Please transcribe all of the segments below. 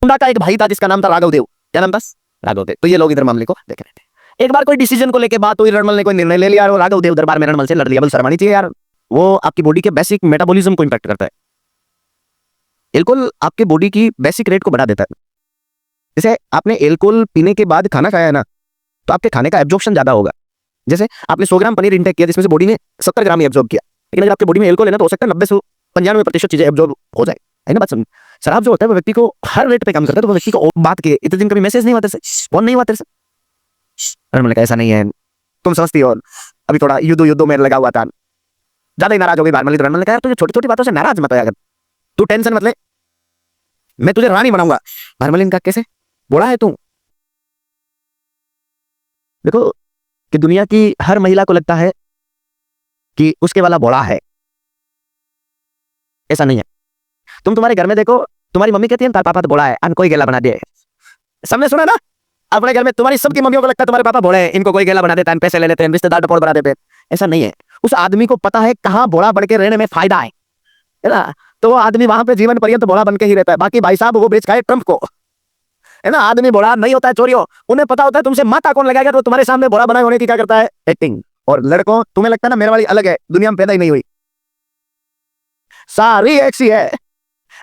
गुंडा का एक भाई था जिसका नाम था राघव देव। क्या नाम था? राघव देव। तो ये लोग इधर मामले को देख रहे थे। एक बार कोई डिसीजन को लेके बात हुई, रणमल ने कोई निर्णय ले लिया और राघव देव दरबार में रणमल से लड़ लिया। बोल शर्मानी चाहिए यार, वो आपकी बॉडी के बेसिक मेटाबॉलिज्म को इंपैक्ट करता है। एल्कोहल आपके बॉडी की बेसिक रेट को बढ़ा देता है। जैसे आपने एल्कोहल पीने के बाद खाना खाया है ना, तो आपके खाने का एब्जॉर्प्शन ज्यादा होगा। जैसे आपने 100 ग्राम पनीर इंटेक किया जिसमें से बॉडी ने 70 ग्राम ही एब्जॉर्ब किया, लेकिन अगर आपके बॉडी में एल्कोहल है ना तो हो सकता है 90 से 95% चीजें एब्जॉर्ब हो जाए, है ना बात समझ। शराब जो होता है वो व्यक्ति को हर रेट पे काम करता है, तो वो व्यक्ति को बात के इतने दिन कभी मैसेज नहीं हुआ तेरे से, फोन नहीं हुआ तेरे से। मैंने कहा ऐसा नहीं है, तुम समझती हो, अभी थोड़ा युद्धों में लगा हुआ था, ज्यादा ही नाराज हो गई भारमली। तो रणमल ने कहा तुझे छोटी छोटी बातों से नाराज मत होया कर, तू टेंशन मत ले, मैं तुझे रानी बनाऊंगा। भारमली ने कहा कैसे, बोला है तू। देखो कि दुनिया की हर महिला को लगता है कि उसके वाला बड़ा है, ऐसा नहीं है। तुम्हारे घर में देखो, तुम्हारी मम्मी कहती है तार पापा तो बड़ा है, अन कोई गेला बना दे। सबने सुना ना अपने घर में, तुम्हारी सबकी मम्मियों को लगता है तुम्हारे पापा बड़े हैं, इनको कोई गेला बना देता है, पैसे ले लेते हैं, रिश्तेदार डपोल बना देते हैं। ऐसा नहीं है। उस आदमी को पता है कहाँ बड़ा बढ़ के रहने में फायदा है ना, तो वो आदमी वहां पे जीवन पर्यंत बड़ा बन के ही रहता है। बाकी भाई साहब वो बेच खाए ट्रंप को, है ना। आदमी बड़ा नहीं होता है चोरियों, उन्हें पता होता है तुमसे माथा कौन लगाएगा, तो तुम्हारे सामने बड़ा बना होने की क्या करता है, एक्टिंग। और लड़कों तुम्हें लगता है ना मेरे वाली अलग है, दुनिया में पैदा ही नहीं हुई, सारी एक सी है,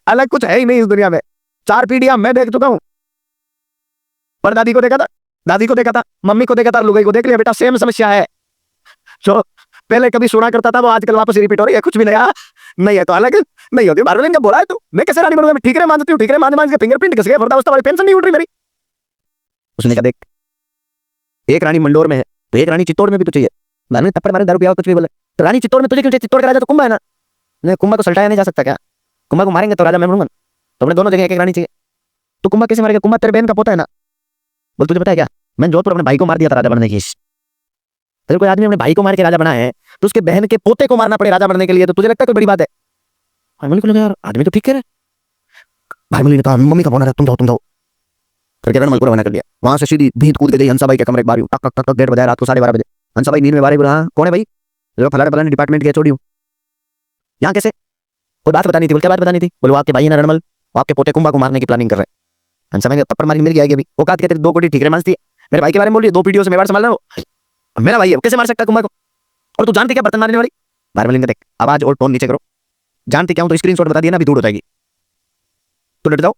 अलग कुछ है ही नहीं इस दुनिया में। 4 पीढ़ियां मैं देख चुका हूं, पर दादी को देखा था, दादी को देखा था, मम्मी को देखा था, लुगाई को देख लिया बेटा, सेम समस्या है। जो पहले कभी सुना करता था वो आजकल वापस रिपीट हो रही है। कुछ भी नया नहीं है तो अलग नहीं होती। भारमली ने बोला है तू, मैं कैसे रानी बनूंगा, मैं ठीकरे मानती हूँ, ठीकरे मान के फिंगरप्रिंट घस गए, वृद्धावस्था वाली पेंशन नहीं उठ रही मेरी। उसने कहा देख, एक रानी मंडोर में है तो एक रानी चित्तौड़ में भी तो चाहिए। मैंने थप्पड़ मारे, दारू पिया, कुछ भी बोले, तो रानी चित्तौड़ में तुझे क्यों चाहिए? चित्तौड़ का राजा तो कुंभा है ना, कुंभा को सल्टाया नहीं जा सकता क्या? कुंभा को मारेंगे तो राजा मैं बनूंगा, तो अपने दोनों जगह एक रानी चाहिए। तो कुंभा कैसे मारेगा? कुंभा तेरे बहन का पोता है ना। बोल तुझे पता है क्या, मैंने जोधपुर अपने भाई को मार दिया था राजा बनने की। तेरे कोई आदमी अपने भाई को मार के राजा बना है तो उसके बहन के पोते को मारना पड़े राजा बनने के लिए, तो तुझे लगता है कोई बड़ी बात है? भारमली को लगा यार आदमी तो ठीक कह रहे। भारमली ने कहा मम्मी का फोन आ रहा है, तुम जाओ करके रणमल को रवाना कर दिया। वहां से सीधी भीत कूद के गई हंसा भाई के कमरे के बाहर, टक टक टक गेट बजाया रात को 12:30 बजे। हंसा भाई नींद में बारे बोला कौन है भाई? जो फलाने फलाने डिपार्टमेंट के छोड़ी हूँ। यहाँ कैसे? कोई बात बतानी थी। बोल क्या बात बतानी थी? बोलो आपके भाई है ना रणमल, आपके पोते कुंभा को मारने की प्लानिंग कर रहे हैं। हंसा भाई थप्पड़ मारी मिल गया अभी, वो कहते 2 कोटी ठीकरे मानती है, मेरे भाई के बारे में बोल रही है, 2 पीढ़ियों से मेवाड़ संभाल रहा हूँ, मेरा भाई है, कैसे मार सकता है कुंभा को? और तू जानती क्या बर्तन मारने वाली? भारमली ने देख आवाज और टोन नीचे करो, जानती क्या हूं तो स्क्रीनशॉट बता दिया ना, अभी दूर हो जाएगी। तो डट जाओ,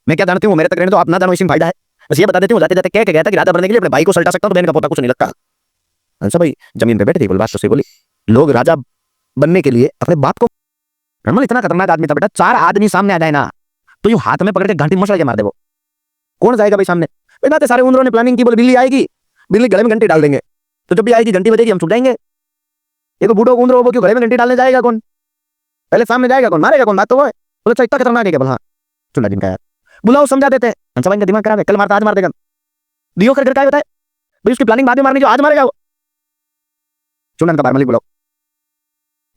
मैं क्या जानती हूँ, मेरे तक रहने दो, आप ना जानो इसी में फायदा है। बस ये बता देती हूँ, जाते जाते कह के गया था कि राजा बनने के लिए अपने भाई को सल्टा सकता हूं, तो बहन का पोता कुछ नहीं लगता। हंसा भाई जमीन पे बैठे थे, बोल बात तो सही बोली, लोग राजा बनने के लिए अपने बाप को। रणमल इतना खतरनाक आदमी था बेटा, 4 आदमी सामने आ जाए ना तो यूं हाथ में पकड़ के घंटी मसला के मार दे। वो कौन जाएगा भाई सामने? बेटा सारे उंदरों ने प्लानिंग की, बोले बिल्ली आएगी, बिल्ली गले में घंटी डाल देंगे, तो जब भी आएगी घंटी बजेगी हम छुप जाएंगे। ये तो बूढ़ो उंदरो वो क्यों गले में घंटी डालने जाएगा कौन? पहले सामने जाएगा कौन, मारेगा कौन? बात तो वो है। बोले अच्छा इतना खतरनाक है क्या? बोला हाँ, चुना जिनका यार बुलाओ समझा देते हैं। हंसा भाई का दिमाग खराब है, कल मारता आज मार देगा, दियो कर क्या बताए भाई, उसकी प्लानिंग बाद में मारनी जो आज मारेगा वो। चुनन का भारमली बुलाओ,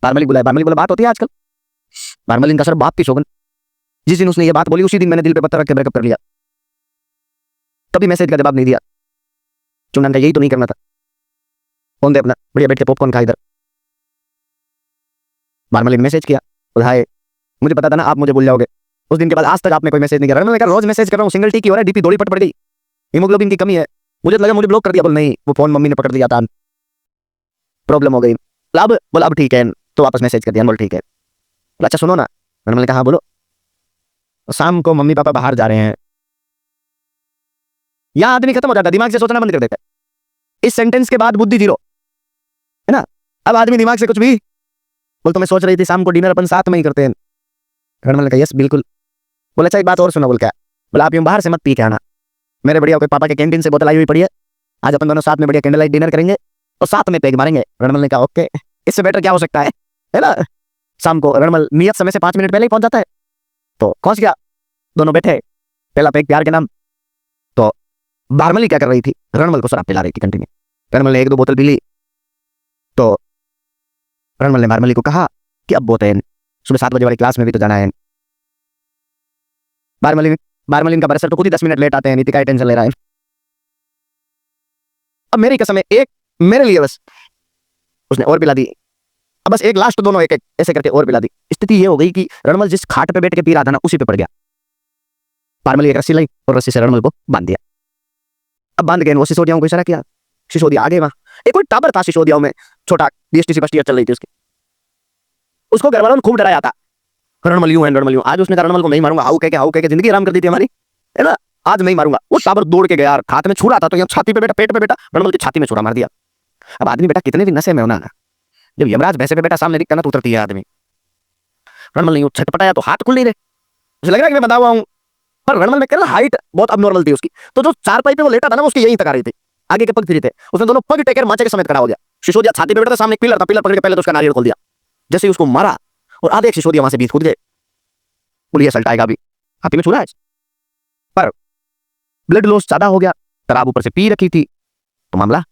भारमली बुलाए, भारमली बोला बात होती है आजकल। भारमली का सर बाप की शोभन, जिस दिन उसने ये बात बोली उसी दिन मैंने दिल पे पत्थर रख के ब्रेकअप कर लिया, कभी मैसेज का जवाब नहीं दिया। चुनन का यही तो नहीं करना था, फोन दे अपना, बढ़िया बैठ के पॉपकॉर्न खा इधर। भारमली ने मैसेज किया, हाय, मुझे पता था ना आप मुझे भूल जाओगे। उस दिन के बाद आज तक आपने कोई मैसेज नहीं किया। मैंने कहा रोज मैसेज कर रहा हूँ, सिंगल टी की हो रहा है, डीपी दौड़ी पट पड़ गई, हीमोग्लोबिन की कमी है, मुझे लगा मुझे ब्लॉक कर दिया। बोल नहीं, वो फोन मम्मी ने पकड़ दिया था, प्रॉब्लम हो गई। अब ठीक है, तो वापस मैसेज कर दिया। बोल ठीक है। अच्छा सुनो ना, मैंने कहा हाँ बोलो। शाम को मम्मी पापा बाहर जा रहे हैं, यह आदमी खत्म हो जाता है, दिमाग से सोचना बंद कर देता है। इस सेंटेंस के बाद बुद्धि जीरो, है ना। अब आदमी दिमाग से कुछ भी बोल, तो मैं सोच रही थी शाम को डिनर अपन साथ में ही करते हैं। रणमल ने कहा यस बिल्कुल। बोला अच्छा एक बात और सुनो। बोल क्या? बोला आप यूं बाहर से मत पी के आना, मेरे बढ़िया पापा के कैंटीन से बोतल आई हुई पड़ी है, आज अपन दोनों साथ में बढ़िया कैंडल लाइट डिनर करेंगे और साथ में पेग मारेंगे। रणमल ने कहा ओके, इससे बेटर क्या हो सकता है ना। शाम को रणमल नियत समय से 5 मिनट पहले ही पहुंच जाता है, तो पहुंच गया, दोनों बैठे, पहला पेग प्यार के नाम। तो भारमली क्या कर रही थी, रणमल को शराब पिला रही थी कंटिन्यू। रणमल ने 1-2 बोतल पी ली, तो रणमल ने भारमली को कहा कि अब बहुत है, सुबह 7 बजे वाली क्लास में भी तो जाना है। भारमली का बरसर तो खुद ही 10 मिनट लेट आते हैं, नीति का टेंशन ले रहा है। अब मेरी कसम है, एक मेरे लिए बस उसने और पिला दी, अब बस एक लास्ट, दोनों एक एक ऐसे करके और पिला दी। स्थिति ये हो गई कि रणमल जिस खाट पे बैठ के पी रहा था ना उसी पे पड़ गया। बारमली एक रस्सी लाई और रस्सी से रणमल को बांध दिया। अब बांध के वो सिसोदियाओं को इशारा किया, सिसोदिया आगे वहां एक कोई टाबर था सिसोदियाओं में, छोटा डीएसटीसी फर्स्ट ईयर चल रही थी उसकी। उसको घर वालों ने खूब डराया था, रणमल यूं है रणमल यूं। आज उसने कहा रणमल को नहीं मारूंगा, हाउ कह के जिंदगी आराम कर दी थी हमारी, है ना। आज नहीं मारूंगा। वो टाबर दौड़ के गया, हाथ में छुरा था तो यहाँ छाती पे बेटा, पेट पे बेटा, रणमल की छाती में छुरा मार दिया। अब आदमी बेटा कितने भी नशे में होना, जब यमराज भैंसे पे बेटा सामने दिखता ना तो उतरती है आदमी। रणमल नहीं छटपटाया तो हाथ खुल नहीं रहे, उसे लग रहा है कि मैं बंधा हुआ हूं। पर रणमल में कह हाइट बहुत अबनॉर्मल थी उसकी, तो जो चारपाई पे वो लेटा था ना उसकी यही तक आ रही थी, आगे के पग फ्री थे। उसने दोनों पग टेकर माचे के समेत खड़ा हो गया। सिसोदिया छाती पे बैठा था, सामने एक पिलर था, पिलर पकड़ के पहले तो उसका नारियल खोल दिया। जैसे ही उसको मारा और आधे एक सिसोदिया वहां से बीच कूद गए। बोलिए सल्टाएगा अभी, हाथी में छुरा है, पर ब्लड लॉस ज्यादा हो गया, शराब ऊपर से पी रखी थी, तो मामला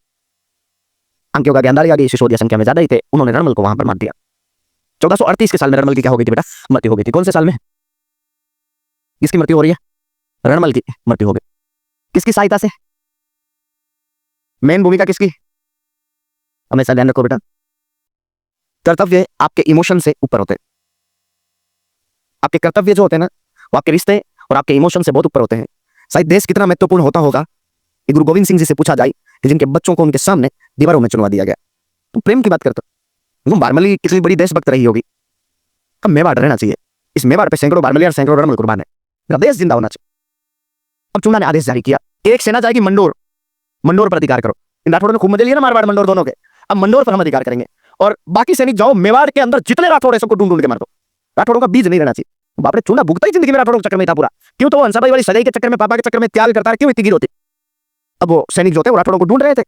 अंकियों का ज्ञानदारी आ गई। सिसोदिया संख्या में ज्यादा ही थे, उन्होंने रणमल को वहां पर मार दिया। 1438 के साल में रणमल की क्या हो गई थी बेटा, मृत्यु हो गई थी। कौन से साल में किसकी मृत्यु हो रही है, रणमल की मृत्यु हो गई। किसकी सहायता से, मेन भूमिका किसकी, हमेशा ध्यान रखो बेटा, कर्तव्य आपके इमोशन से ऊपर होते हैं। आपके कर्तव्य जो होते हैं ना, वो आपके रिश्ते और आपके इमोशन से बहुत ऊपर होते हैं। शायद देश कितना महत्वपूर्ण होता होगा, ये गुरु गोविंद सिंह जी से पूछा जाए कि जिनके बच्चों को उनके सामने दीवारों में चुनवा दिया गया। तुम प्रेम की बात करते हो, तुम बारमली कितनी बड़ी देशभक्त रही होगी, अब मेवाड़ रहना चाहिए। इस मेवाड़ पे सैकड़ों बारमली और सैकड़ों रणमल कुर्बान है, देश जिंदा होना चाहिए। अब चुना ने आदेश जारी किया, एक सेना जाएगी मंडोर, मंडोर पर अधिकार करो। इन राठौड़ों ने खूब मजे लिए ना मारवाड़ मंडोर दोनों के, अब मंडोर पर हम अधिकार करेंगे। और बाकी सैनिक जाओ मेवाड़ के अंदर जितने राठौड़ है सबको ढूंढ ढूंढ के मार दो, राठौड़ों का बीज नहीं रहना चाहिए। बाप रे, चूना भुगता ही जिंदगी में राठौड़ों के चक्कर में था पूरा। क्यों, तो वो हंसाबाई वाली सगाई के चक्कर में, पापा के चक्कर में त्याग करता है, क्यों इतनी गिर होती। अब वो सैनिक जो थे वो राठौड़ों को ढूंढ रहे थे।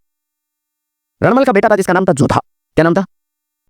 रणमल का बेटा था जिसका नाम था जोधा, क्या नाम था,